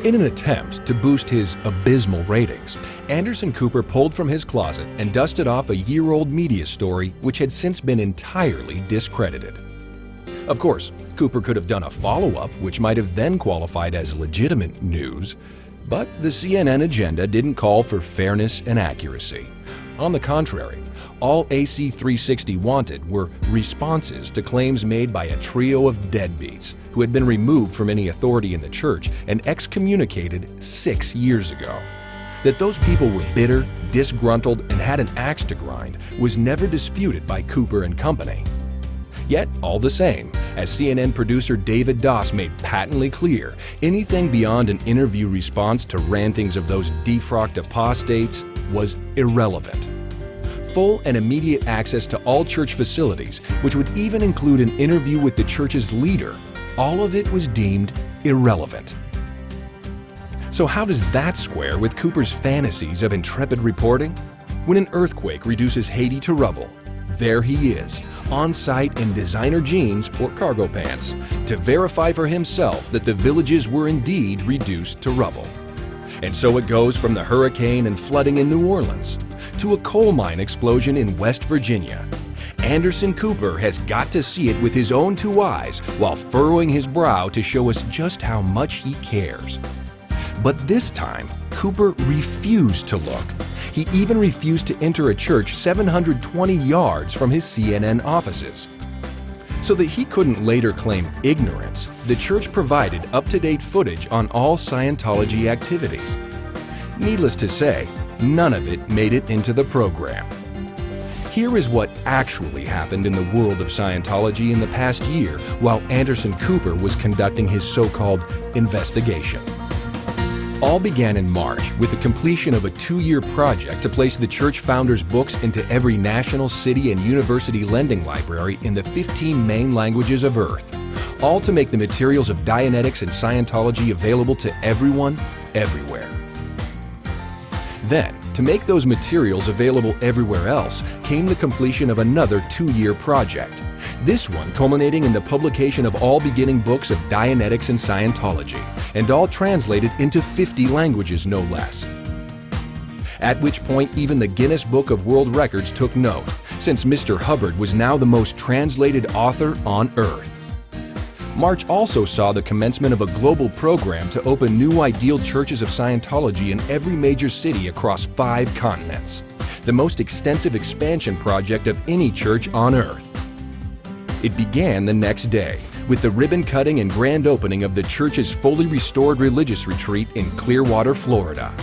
In an attempt to boost his abysmal ratings, Anderson Cooper pulled from his closet and dusted off a year-old media story which had since been entirely discredited. Of course, Cooper could have done a follow-up which might have then qualified as legitimate news, but the CNN agenda didn't call for fairness and accuracy. On the contrary, all AC360 wanted were responses to claims made by a trio of deadbeats who had been removed from any authority in the church and excommunicated 6 years ago. That those people were bitter, disgruntled, and had an axe to grind was never disputed by Cooper and company. Yet, all the same, as CNN producer David Doss made patently clear, anything beyond an interview response to rantings of those defrocked apostates was irrelevant. Full and immediate access to all church facilities, which would even include an interview with the church's leader, all of it was deemed irrelevant. So how does that square with Cooper's fantasies of intrepid reporting? When an earthquake reduces Haiti to rubble, there he is, on site in designer jeans or cargo pants, to verify for himself that the villages were indeed reduced to rubble. And so it goes from the hurricane and flooding in New Orleans to a coal mine explosion in West Virginia. Anderson Cooper has got to see it with his own 2 eyes while furrowing his brow to show us just how much he cares. But this time, Cooper refused to look. He even refused to enter a church 720 yards from his CNN offices. So that he couldn't later claim ignorance, the church provided up-to-date footage on all Scientology activities. Needless to say, none of it made it into the program. Here is what actually happened in the world of Scientology in the past year while Anderson Cooper was conducting his so-called investigation. All began in March with the completion of a 2-year project to place the church founders' books into every national, city, and university lending library in the 15 main languages of Earth, all to make the materials of Dianetics and Scientology available to everyone, everywhere. Then, to make those materials available everywhere else, came the completion of another 2-year project, this one culminating in the publication of all beginning books of Dianetics and Scientology, and all translated into 50 languages no less. At which point even the Guinness Book of World Records took note, since Mr. Hubbard was now the most translated author on Earth. March also saw the commencement of a global program to open new ideal churches of Scientology in every major city across 5 continents, the most extensive expansion project of any church on Earth. It began the next day with the ribbon cutting and grand opening of the church's fully restored religious retreat in Clearwater, Florida.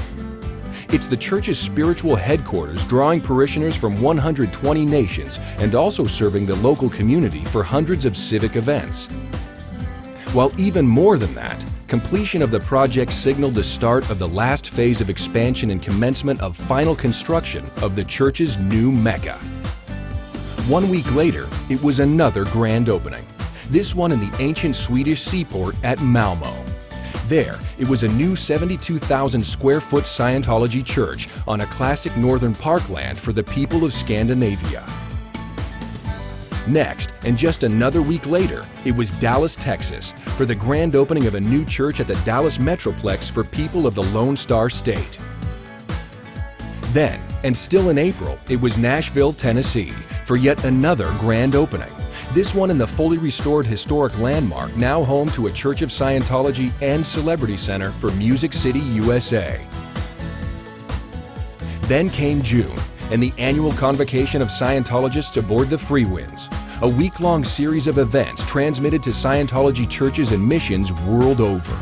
It's the church's spiritual headquarters, drawing parishioners from 120 nations and also serving the local community for hundreds of civic events. While even more than that, completion of the project signaled the start of the last phase of expansion and commencement of final construction of the church's new Mecca. 1 week later, it was another grand opening, this one in the ancient Swedish seaport at Malmö. There, it was a new 72,000 square foot Scientology church on a classic northern parkland for the people of Scandinavia. Next, and just another week later, it was Dallas, Texas, for the grand opening of a new church at the Dallas Metroplex for people of the Lone Star State. Then, and still in April, it was Nashville, Tennessee, for yet another grand opening, this one in the fully restored historic landmark now home to a Church of Scientology and Celebrity Center for Music City, USA. Then came June, and the annual convocation of Scientologists aboard the Freewinds, a week-long series of events transmitted to Scientology churches and missions world over.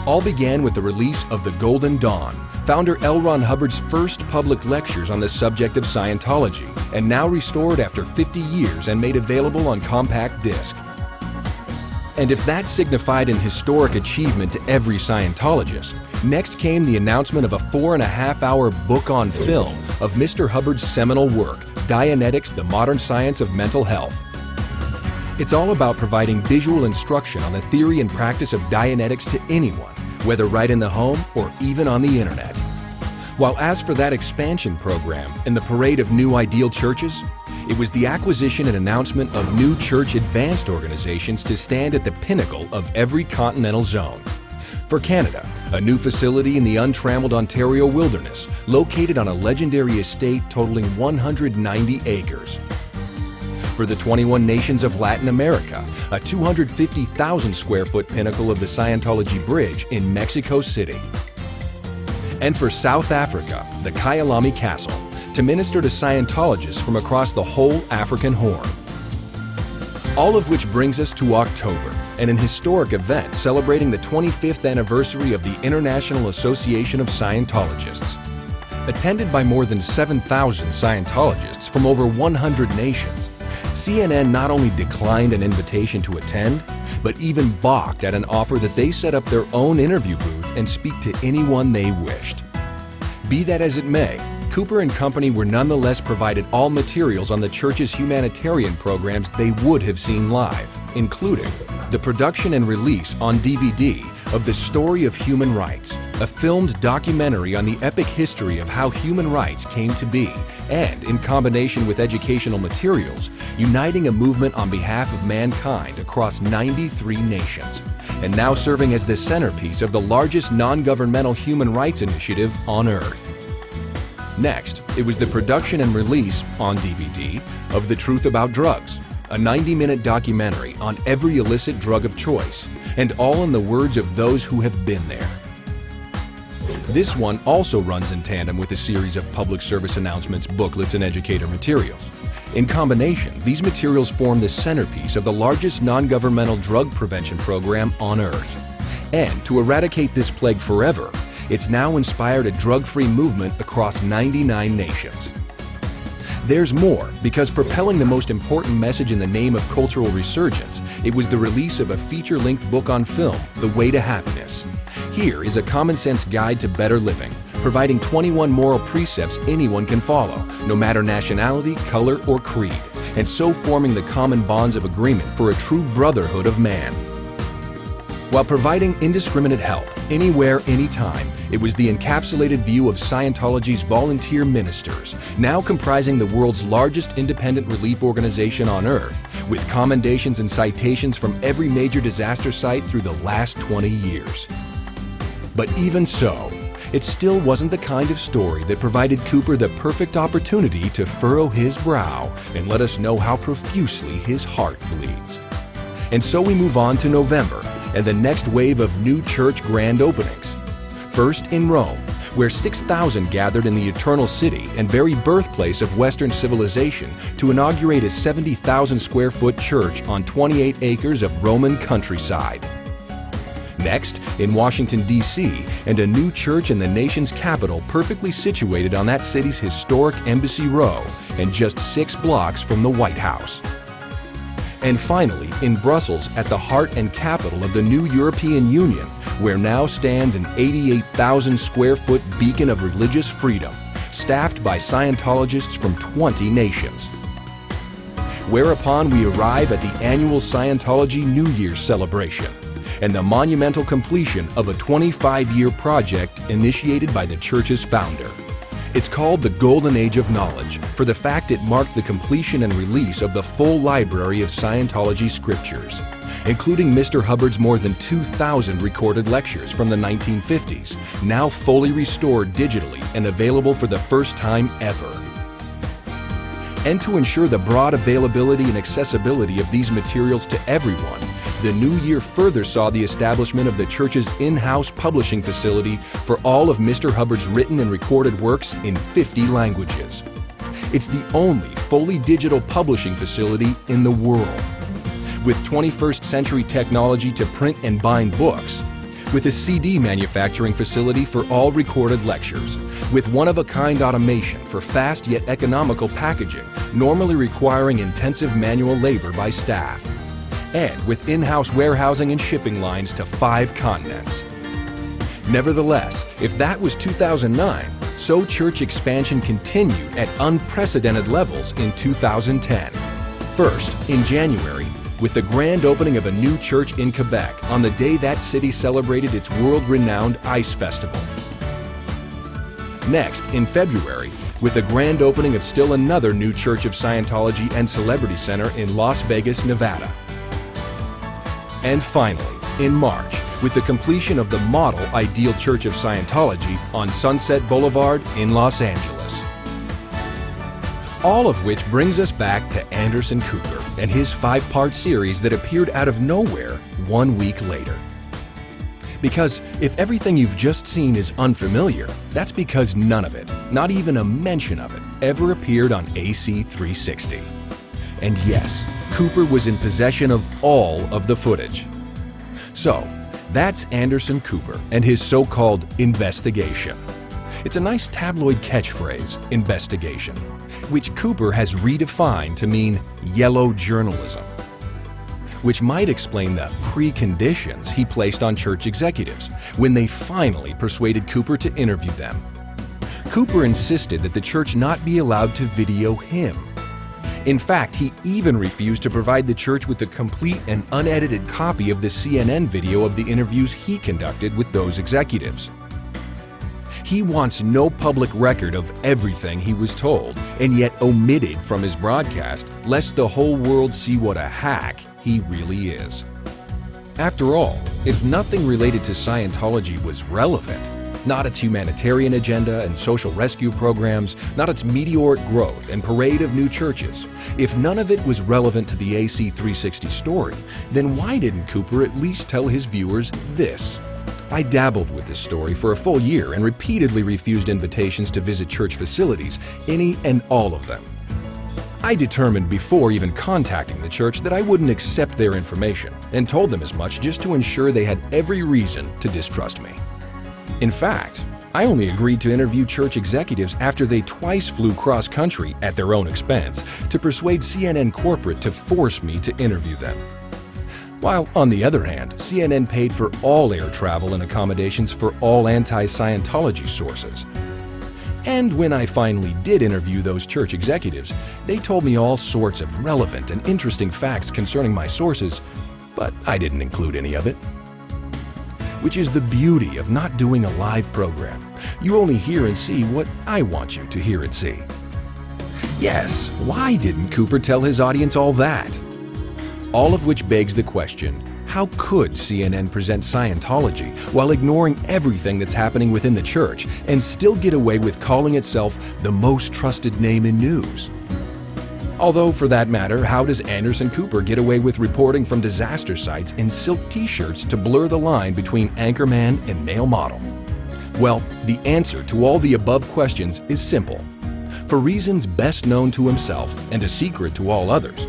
All began with the release of The Golden Dawn, founder L. Ron Hubbard's first public lectures on the subject of Scientology, and now restored after 50 years and made available on compact disc. And if that signified an historic achievement to every Scientologist, next came the announcement of a 4.5-hour book on film of Mr. Hubbard's seminal work, Dianetics, the Modern Science of Mental Health. It's all about providing visual instruction on the theory and practice of Dianetics to anyone, whether right in the home or even on the internet. While as for that expansion program and the parade of new ideal churches, it was the acquisition and announcement of new church advanced organizations to stand at the pinnacle of every continental zone. For Canada, a new facility in the untrammeled Ontario wilderness, located on a legendary estate totaling 190 acres. For the 21 nations of Latin America, a 250,000 square foot pinnacle of the Scientology Bridge in Mexico City. And for South Africa, the Kyalami Castle, to minister to Scientologists from across the whole African Horn. All of which brings us to October, and an historic event celebrating the 25th anniversary of the International Association of Scientologists. Attended by more than 7,000 Scientologists from over 100 nations, CNN not only declined an invitation to attend, but even balked at an offer that they set up their own interview booth and speak to anyone they wished. Be that as it may, Cooper and company were nonetheless provided all materials on the church's humanitarian programs they would have seen live, including the production and release on DVD of The Story of Human Rights, a filmed documentary on the epic history of how human rights came to be, and in combination with educational materials, uniting a movement on behalf of mankind across 93 nations, and now serving as the centerpiece of the largest non-governmental human rights initiative on Earth. Next, it was the production and release on DVD of The Truth About Drugs, a 90-minute documentary on every illicit drug of choice, and all in the words of those who have been there. This one also runs in tandem with a series of public service announcements, booklets, and educator materials. In combination, these materials form the centerpiece of the largest non-governmental drug prevention program on Earth. And to eradicate this plague forever, it's now inspired a drug-free movement across 99 nations. There's more, because propelling the most important message in the name of cultural resurgence, it was the release of a feature-length book on film, The Way to Happiness. Here is a common-sense guide to better living, providing 21 moral precepts anyone can follow, no matter nationality, color, or creed, and so forming the common bonds of agreement for a true brotherhood of man. While providing indiscriminate help, anywhere, anytime, it was the encapsulated view of Scientology's volunteer ministers, now comprising the world's largest independent relief organization on Earth, with commendations and citations from every major disaster site through the last 20 years. But even so, it still wasn't the kind of story that provided Cooper the perfect opportunity to furrow his brow and let us know how profusely his heart bleeds. And so we move on to November and the next wave of new church grand openings. First in Rome, where 6,000 gathered in the Eternal City and very birthplace of Western civilization to inaugurate a 70,000 square foot church on 28 acres of Roman countryside. Next, in Washington, D.C., and a new church in the nation's capital perfectly situated on that city's historic Embassy Row and just 6 blocks from the White House. And finally, in Brussels, at the heart and capital of the new European Union, where now stands an 88,000 square foot beacon of religious freedom, staffed by Scientologists from 20 nations. Whereupon we arrive at the annual Scientology New Year's celebration, and the monumental completion of a 25-year project initiated by the church's founder. It's called the Golden Age of Knowledge for the fact it marked the completion and release of the full library of Scientology scriptures, including Mr. Hubbard's more than 2,000 recorded lectures from the 1950s, now fully restored digitally and available for the first time ever. And to ensure the broad availability and accessibility of these materials to everyone, the new year further saw the establishment of the church's in-house publishing facility for all of Mr. Hubbard's written and recorded works in 50 languages. It's the only fully digital publishing facility in the world. With 21st century technology to print and bind books, with a CD manufacturing facility for all recorded lectures, with one-of-a-kind automation for fast yet economical packaging, normally requiring intensive manual labor by staff, and with in-house warehousing and shipping lines to 5 continents. Nevertheless, if that was 2009, so church expansion continued at unprecedented levels in 2010. First, in January, with the grand opening of a new church in Quebec on the day that city celebrated its world-renowned ice festival. Next, in February, with the grand opening of still another new Church of Scientology and Celebrity Center in Las Vegas, Nevada. And finally, in March, with the completion of the model Ideal Church of Scientology on Sunset Boulevard in Los Angeles. All of which brings us back to Anderson Cooper and his 5-part series that appeared out of nowhere 1 week later. Because if everything you've just seen is unfamiliar, that's because none of it, not even a mention of it, ever appeared on AC 360. And yes, Cooper was in possession of all of the footage. So, that's Anderson Cooper and his so-called investigation. It's a nice tabloid catchphrase, investigation, which Cooper has redefined to mean yellow journalism, which might explain the preconditions he placed on church executives when they finally persuaded Cooper to interview them. Cooper insisted that the church not be allowed to video him. In fact, he even refused to provide the church with a complete and unedited copy of the CNN video of the interviews he conducted with those executives. He wants no public record of everything he was told and yet omitted from his broadcast, lest the whole world see what a hack he really is. After all, if nothing related to Scientology was relevant, not its humanitarian agenda and social rescue programs, not its meteoric growth and parade of new churches, if none of it was relevant to the AC 360 story, then why didn't Cooper at least tell his viewers this? I dabbled with this story for a full year and repeatedly refused invitations to visit church facilities, any and all of them. I determined before even contacting the church that I wouldn't accept their information and told them as much just to ensure they had every reason to distrust me. In fact, I only agreed to interview church executives after they twice flew cross-country at their own expense to persuade CNN corporate to force me to interview them. While, on the other hand, CNN paid for all air travel and accommodations for all anti-Scientology sources. And when I finally did interview those church executives, they told me all sorts of relevant and interesting facts concerning my sources, but I didn't include any of it. Which is the beauty of not doing a live program. You only hear and see what I want you to hear and see. Yes, why didn't Cooper tell his audience all that? All of which begs the question, how could CNN present Scientology while ignoring everything that's happening within the church and still get away with calling itself the most trusted name in news? Although, for that matter, how does Anderson Cooper get away with reporting from disaster sites in silk t-shirts to blur the line between anchorman and male model? Well, the answer to all the above questions is simple. For reasons best known to himself and a secret to all others,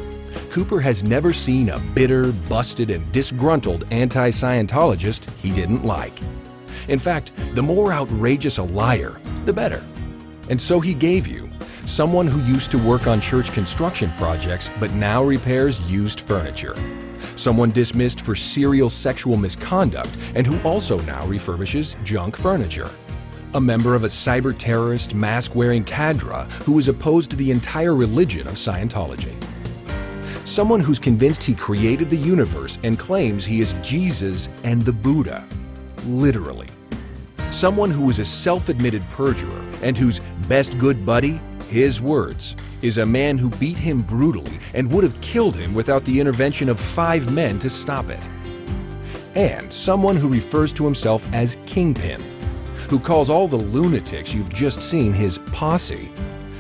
Cooper has never seen a bitter, busted, and disgruntled anti-Scientologist he didn't like. In fact, the more outrageous a liar, the better. And so he gave you someone who used to work on church construction projects but now repairs used furniture. Someone dismissed for serial sexual misconduct and who also now refurbishes junk furniture. A member of a cyber-terrorist, mask-wearing cadre who is opposed to the entire religion of Scientology. Someone who's convinced he created the universe and claims he is Jesus and the Buddha. Literally. Someone who is a self-admitted perjurer and whose best good buddy, his words, is a man who beat him brutally and would have killed him without the intervention of 5 men to stop it. And someone who refers to himself as Kingpin, who calls all the lunatics you've just seen his posse,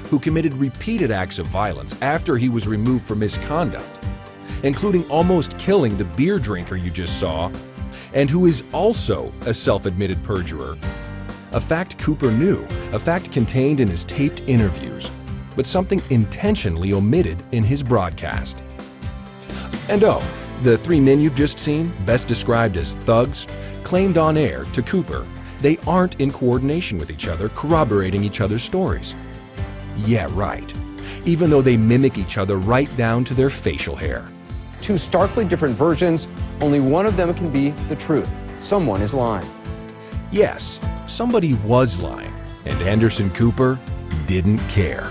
who committed repeated acts of violence after he was removed for misconduct, including almost killing the beer drinker you just saw, and who is also a self-admitted perjurer. A fact Cooper knew, a fact contained in his taped interviews, but something intentionally omitted in his broadcast. And oh, the 3 men you've just seen, best described as thugs, claimed on air to Cooper they aren't in coordination with each other, corroborating each other's stories. Yeah, right. Even though they mimic each other right down to their facial hair. 2 starkly different versions, only one of them can be the truth. Someone is lying. Yes, somebody was lying, and Anderson Cooper didn't care.